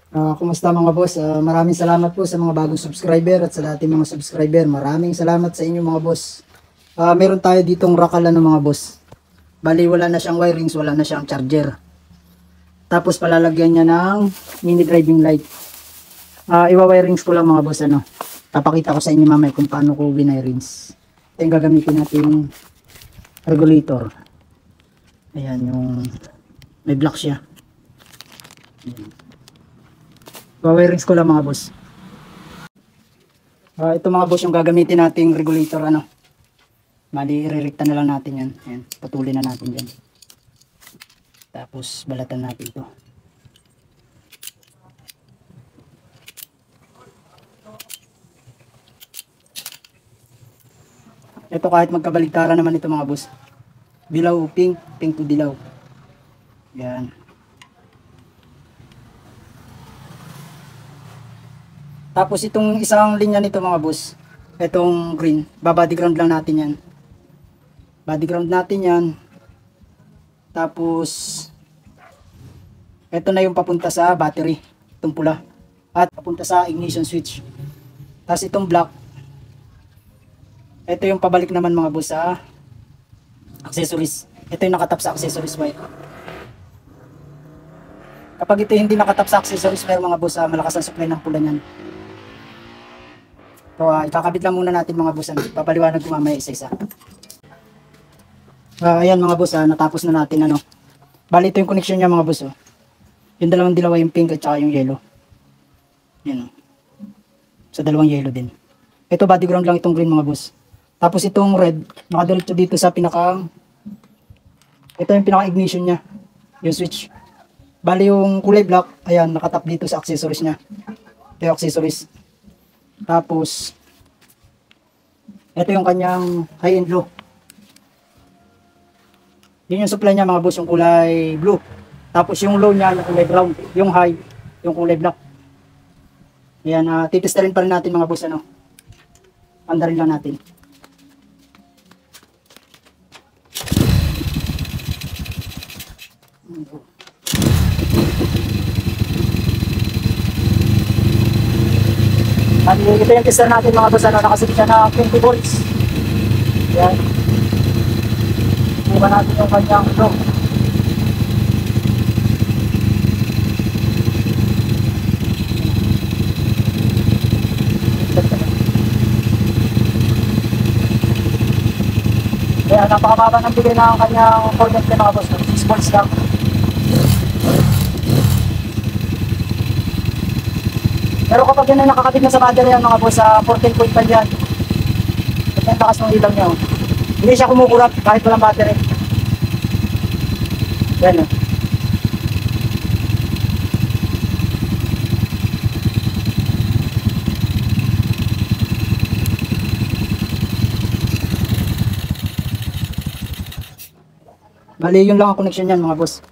Kumusta mga boss? Maraming salamat po sa mga bagong subscriber at sa dating mga subscriber. Maraming salamat sa inyo mga boss. Meron tayo ditong rakalan ng mga boss. Bali wala na siyang wirings, wala na siyang charger. Tapos palalagyan niya ng mini driving light. Iwa-wirings ko lang mga boss ano. Papakita ko sa inyo mamaya kung paano ko winirings. Ito yung gagamitin natin regulator. Ayan yung may block siya. Ayan. Wirings ko lang mga boss. Ito mga boss yung gagamitin nating regulator ano. Mali irerekta na lang natin yan. Ayan, putulin na natin yan. Tapos balatan natin ito. Ito kahit magkabaligtaran naman ito mga boss. Dilaw, pink, pink to dilaw. Yan. Tapos itong isang linya nito mga boss, itong green, babody ground lang natin yan. Body ground natin yan. Tapos, ito na yung papunta sa battery, itong pula. At papunta sa ignition switch. Tapos itong black, ito yung pabalik naman mga boss sa accessories. Ito yung nakatap sa accessories wire. Kapag ito hindi nakatap sa accessories wire mga boss, malakas ang supply ng pula niyan. So, ikakabit lang muna natin mga boss. Papaliwanag ko mamaya isa-isa. Ayan mga boss, natapos na natin ano. Bali ito yung connection niya mga boss. Yung dalawang dilaw yung pink at saka yung yellow. Yan. Sa dalawang yellow din. Ito body ground lang itong green mga boss. Tapos itong red, nakadiretso dito sa pinaka... Ito yung pinaka ignition niya. Yung switch. Bali yung kulay black, ayan, nakatap dito sa accessories niya. Ito yung accessories. Tapos, ito yung kanyang high and low. Yun yung supply niya mga boss, yung kulay blue. Tapos yung low niya, yung kulay brown. Yung high, yung kulay black. Ayan, titestarin pa rin natin mga boss, ano. Andarin lang natin. At ito yung tester natin mga boss, ano, nakasit siya na 20 volts. Yan. Buka natin yung kanyang low. Kaya napakababa ng bigay ng kanyang current mga boss, 6 volts lang. Pero kapag yun ay nakakabit na sa battery yan mga boss, sa 14.5 yan. Ito yung takas ng ilaw niya. Hindi siya kumukurap kahit walang battery. Yan o. Bali yun lang ang connection yan mga boss.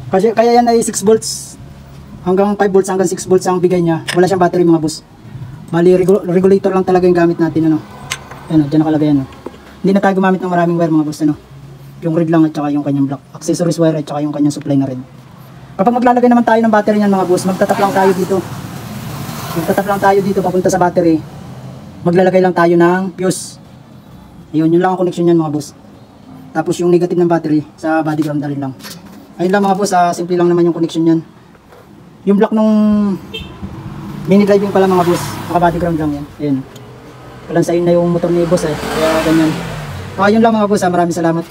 Kasi kaya yan ay 6 volts. Hanggang 5 volts hanggang 6 volts ang bigay niya. Wala siyang battery mga boss. Bali regulator lang talaga yung gamit natin ano. Ano, diyan nakalagay ano. Hindi na tayo gumamit ng maraming wire mga boss ano. Yung red lang at saka yung kanyang black. Accessories wire at saka yung kanyang supply na red. Kapag maglalagay naman tayo ng battery niyan mga boss, magtatap lang tayo dito. Magtatap lang tayo dito papunta sa battery. Maglalagay lang tayo ng fuse. Ayun, yun lang ang connection niyan mga boss. Tapos yung negative ng battery sa body ground rin lang. Ayun lang mga boss, simple lang naman yung connection niyan. Yung block nung mini driving pala mga boss, naka body ground lang yan. Ayan. Walang sayin na yung motor ni boss eh. Kaya ganyan. Yun lang mga boss, maraming salamat.